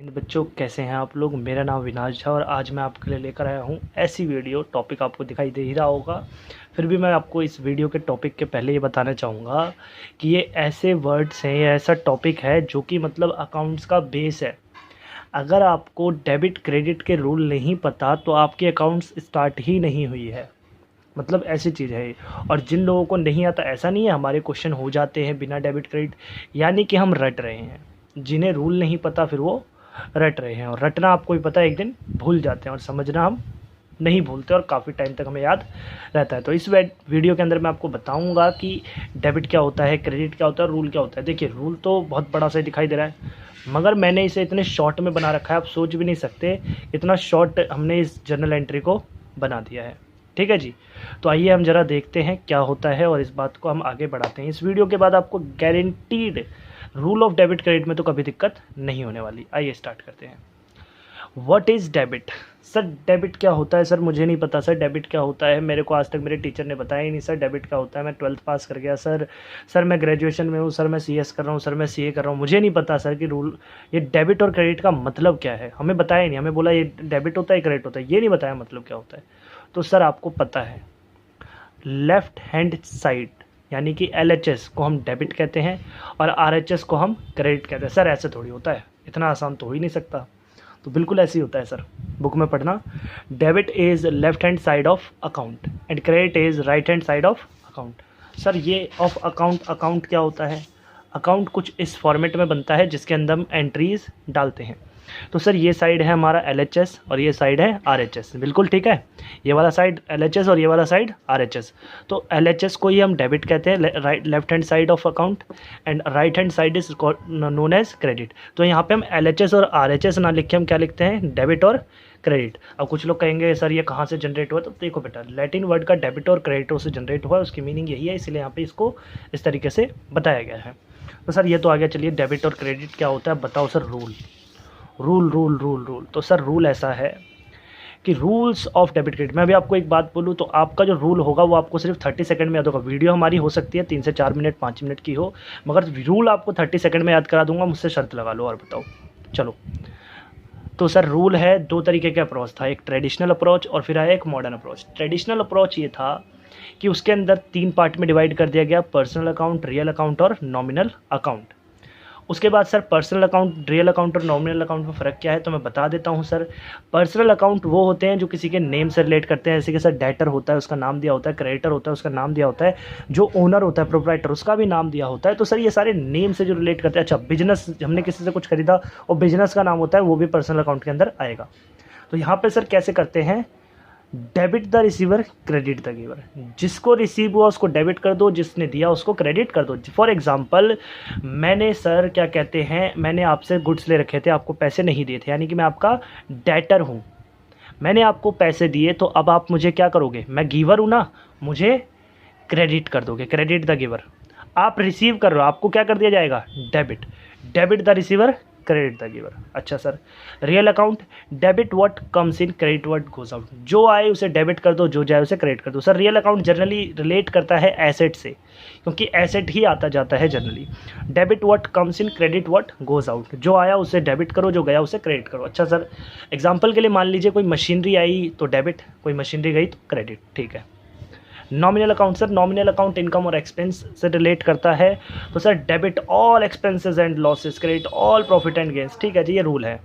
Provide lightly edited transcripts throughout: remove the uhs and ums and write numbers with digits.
बच्चों, कैसे हैं आप लोग। मेरा नाम विनाश झा और आज मैं आपके लिए लेकर आया हूँ ऐसी वीडियो। टॉपिक आपको दिखाई दे ही रहा होगा, फिर भी मैं आपको इस वीडियो के टॉपिक के पहले ये बताना चाहूँगा कि ये ऐसे वर्ड्स हैं, ये ऐसा टॉपिक है जो कि मतलब अकाउंट्स का बेस है। अगर आपको डेबिट क्रेडिट के रूल नहीं पता तो आपकी अकाउंट्स स्टार्ट ही नहीं हुई है। मतलब ऐसी चीज़ है ये। और जिन लोगों को नहीं आता, ऐसा नहीं है हमारे क्वेश्चन हो जाते हैं बिना डेबिट क्रेडिट, यानी कि हम रट रहे हैं। जिन्हें रूल नहीं पता फिर वो रट रहे हैं, और रटना आपको भी पता है एक दिन भूल जाते हैं, और समझना हम नहीं भूलते और काफ़ी टाइम तक हमें याद रहता है। तो इस वीडियो के अंदर मैं आपको बताऊंगा कि डेबिट क्या होता है, क्रेडिट क्या होता है, रूल क्या होता है। देखिए, रूल तो बहुत बड़ा सा दिखाई दे रहा है, मगर मैंने इसे इतने शॉर्ट में बना रखा है, आप सोच भी नहीं सकते इतना शॉर्ट हमने इस जर्नल एंट्री को बना दिया है। ठीक है जी, तो आइए हम ज़रा देखते हैं क्या होता है और इस बात को हम आगे बढ़ाते हैं। इस वीडियो के बाद आपको guaranteed rule of debit credit में तो कभी दिक्कत नहीं होने वाली। आइए स्टार्ट करते हैं। What is debit? Sir debit क्या होता है? सर मुझे नहीं पता सर डेबिट क्या होता है, मेरे को आज तक मेरे टीचर ने बताया ही नहीं सर डेबिट क्या होता है। मैं 12th पास कर गया सर, सर मैं ग्रेजुएशन में हूँ, सर मैं CS कर रहा हूँ, सर मैं CA कर रहा हूँ, मुझे नहीं पता सर कि रूल ये डेबिट और क्रेडिट का मतलब क्या है। हमें बताया ही नहीं, हमें बोला ये डेबिट होता है क्रेडिट होता है, ये नहीं बताया मतलब क्या होता है। तो सर आपको पता है लेफ़्ट हैंड साइड यानी कि LHS को हम डेबिट कहते हैं और RHS को हम क्रेडिट कहते हैं। सर ऐसे थोड़ी होता है, इतना आसान तो हो ही नहीं सकता। तो बिल्कुल ऐसे ही होता है सर, बुक में पढ़ना। Debit is left hand side of account and credit is right hand side of account. Sir ये ऑफ अकाउंट, अकाउंट क्या होता है? अकाउंट कुछ इस फॉर्मेट में बनता है जिसके अंदर हम एंट्रीज डालते हैं। तो सर ये साइड है हमारा LHS और ये साइड है RHS, बिल्कुल ठीक है। ये वाला साइड LHS और ये वाला साइड RHS। तो LHS को ही हम डेबिट कहते हैं, right left hand side of account, and right hand side is known as credit. तो यहाँ पे हम LHS और RHS ना लिख के हम क्या लिखते हैं, डेबिट और क्रेडिट। अब कुछ लोग कहेंगे सर ये कहाँ से जनरेट हुआ, तो देखो बेटा लैटिन वर्ड का डेबिट और क्रेडिट से जनरेट हुआ है, उसकी मीनिंग यही है, इसलिए यहाँ पे इसको इस तरीके से बताया गया है। तो सर ये तो आ गया, चलिए डेबिट और क्रेडिट क्या होता है बताओ सर। रूल। तो सर रूल ऐसा है कि रूल्स ऑफ डेबिट क्रेडिट, मैं अभी आपको एक बात बोलूँ तो आपका जो रूल होगा वो आपको सिर्फ 30 सेकंड में याद होगा। वीडियो हमारी हो सकती है 3 से 4 मिनट 5 मिनट की हो, मगर रूल आपको 30 सेकंड में याद करा दूंगा। मुझसे शर्त लगा लो और बताओ। चलो, तो सर रूल है, दो तरीके का अप्रोच था, एक ट्रेडिशनल अप्रोच और फिर आया एक मॉडर्न अप्रोच। ट्रेडिशनल अप्रोच ये था कि उसके अंदर 3 पार्ट में डिवाइड कर दिया गया, पर्सनल अकाउंट, रियल अकाउंट और नॉमिनल अकाउंट। उसके बाद sir personal account, real account और नॉमिनल अकाउंट में फ़र्क क्या है तो मैं बता देता हूँ सर। पर्सनल अकाउंट वो होते हैं जो किसी के नेम से रिलेट करते हैं, जैसे कि सर डेटर होता है उसका नाम दिया होता है, क्रेडिटर होता है उसका नाम दिया होता है, जो ओनर होता है प्रोप्राइटर उसका भी नाम दिया होता है। तो सर ये सारे नेम से जो रिलेट करते हैं। अच्छा, बिजनेस, हमने किसी से कुछ खरीदा और बिजनेस का नाम होता है, वो भी पर्सनल अकाउंट के अंदर आएगा। तो यहाँ पर सर कैसे करते हैं, debit the receiver credit the giver. जिसको रिसीव हुआ उसको डेबिट कर दो, जिसने दिया उसको क्रेडिट कर दो। फॉर एग्जांपल, मैंने सर क्या कहते हैं, मैंने आपसे गुड्स ले रखे थे, आपको पैसे नहीं दिए थे, यानी कि मैं आपका डेटर हूँ। मैंने आपको पैसे दिए तो अब आप मुझे क्या करोगे, मैं गिवर हूँ ना, मुझे क्रेडिट कर दोगे, क्रेडिट द गिवर। आप रिसीव कर रहे हो, आपको क्या कर दिया जाएगा, debit. Debit the receiver, credit the giver. अच्छा sir, real account, debit what comes in, credit what goes out. जो आए उसे डेबिट कर दो, जो जाए उसे क्रेडिट कर दो। Sir real account generally relate करता है एसेट से, क्योंकि एसेट ही आता जाता है generally. Debit what comes in, credit what goes out. जो आया उसे डेबिट करो, जो गया उसे क्रेडिट करो। अच्छा सर, एग्जाम्पल के लिए मान लीजिए कोई मशीनरी आई तो डेबिट, कोई मशीनरी गई तो क्रेडिट, ठीक है। Nominal account, sir nominal account income और एक्सपेंस से रिलेट करता है, तो sir debit all expenses and losses, credit all profit and gains. ठीक है जी, ये रूल है।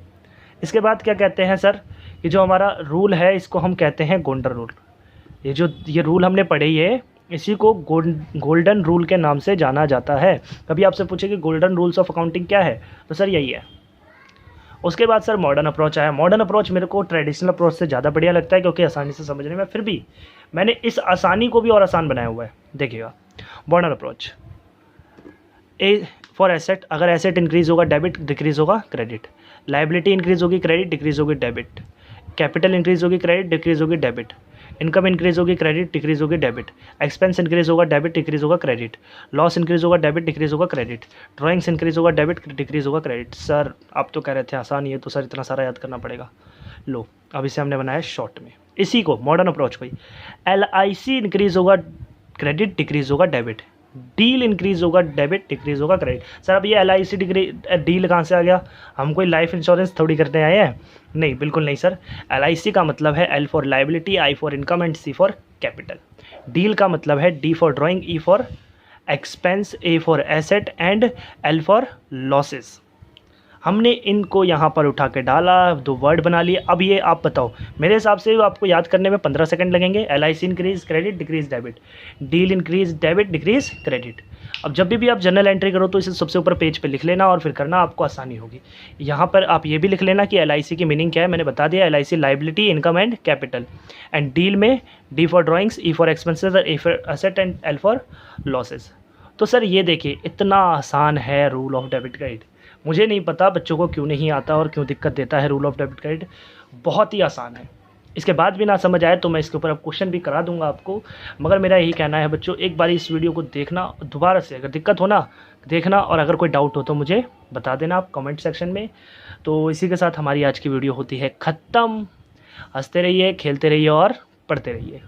इसके बाद क्या कहते हैं सर, ये जो हमारा रूल है इसको हम कहते हैं गोल्डन रूल। ये रूल हमने पढ़े ही है, इसी को गोल्डन रूल के नाम से जाना जाता है। कभी आपसे पूछे कि गोल्डन रूल्स ऑफ अकाउंटिंग क्या है, तो सर यही है। उसके बाद सर मॉडर्न अप्रोच आया। मॉडर्न अप्रोच मेरे को ट्रेडिशनल अप्रोच से ज़्यादा बढ़िया लगता है, क्योंकि आसानी से समझने में, फिर भी मैंने इस आसानी को भी और आसान बनाया हुआ है। देखिएगा, modern approach, A for asset, अगर एसेट इंक्रीज होगा डेबिट, डिक्रीज होगा क्रेडिट। लायबिलिटी इंक्रीज होगी क्रेडिट, डिक्रीज होगी डेबिट। कैपिटल इंक्रीज होगी क्रेडिट, डिक्रीज होगी डेबिट। इनकम इंक्रीज होगी क्रेडिट, डिक्रीज होगी डेबिट। एक्सपेंस इंक्रीज होगा डेबिट, डिक्रीज होगा क्रेडिट। लॉस इंक्रीज होगा डेबिट, डिक्रीज होगा क्रेडिट। ड्राइंग्स इंक्रीज होगा डेबिट, डिक्रीज होगा क्रेडिट। सर आप तो कह रहे थे आसान ही है, तो सर इतना सारा याद करना पड़ेगा। लो, अब इसे हमने बनाया शॉर्ट में, इसी को मॉडर्न अप्रोच को ही। LIC इंक्रीज होगा क्रेडिट, डिक्रीज होगा डेबिट। डील इंक्रीज होगा, डेबिट डिक्रीज होगा, क्रेडिट। सर अब ये LIC डील कहाँ से आ गया? हम कोई लाइफ इंश्योरेंस थोड़ी करने आए हैं, नहीं बिल्कुल नहीं सर। LIC का मतलब है L for liability, I for income and C for capital. Deal का मतलब है D for drawing, E for expense, A for asset and L for losses. हमने इनको यहाँ पर उठा के डाला, 2 वर्ड बना लिए। अब ये आप बताओ, मेरे हिसाब से आपको याद करने में 15 सेकंड लगेंगे। LIC increase credit decrease debit, deal increase debit decrease credit. अब जब भी आप जर्नल एंट्री करो तो इसे सबसे ऊपर पेज पे लिख लेना और फिर करना, आपको आसानी होगी। यहाँ पर आप ये भी लिख लेना कि LIC की मीनिंग क्या है, मैंने बता दिया। LIC liability, income and capital. And deal में D for drawings, E for expenses और A for asset and L for losses. तो सर ये देखिए इतना आसान है रूल ऑफ डेबिट क्रेडिट। मुझे नहीं पता बच्चों को क्यों नहीं आता और क्यों दिक्कत देता है रूल ऑफ डेबिट क्रेडिट। बहुत ही आसान है। इसके बाद भी ना समझ आए तो मैं इसके ऊपर अब क्वेश्चन भी करा दूंगा आपको। मगर मेरा यही कहना है बच्चों, एक बार इस वीडियो को देखना दोबारा से, अगर दिक्कत हो ना देखना, और अगर कोई डाउट हो तो मुझे बता देना आप कमेंट सेक्शन में। तो इसी के साथ हमारी आज की वीडियो होती है ख़त्म। हंसते रहिए, खेलते रहिए और पढ़ते रहिए।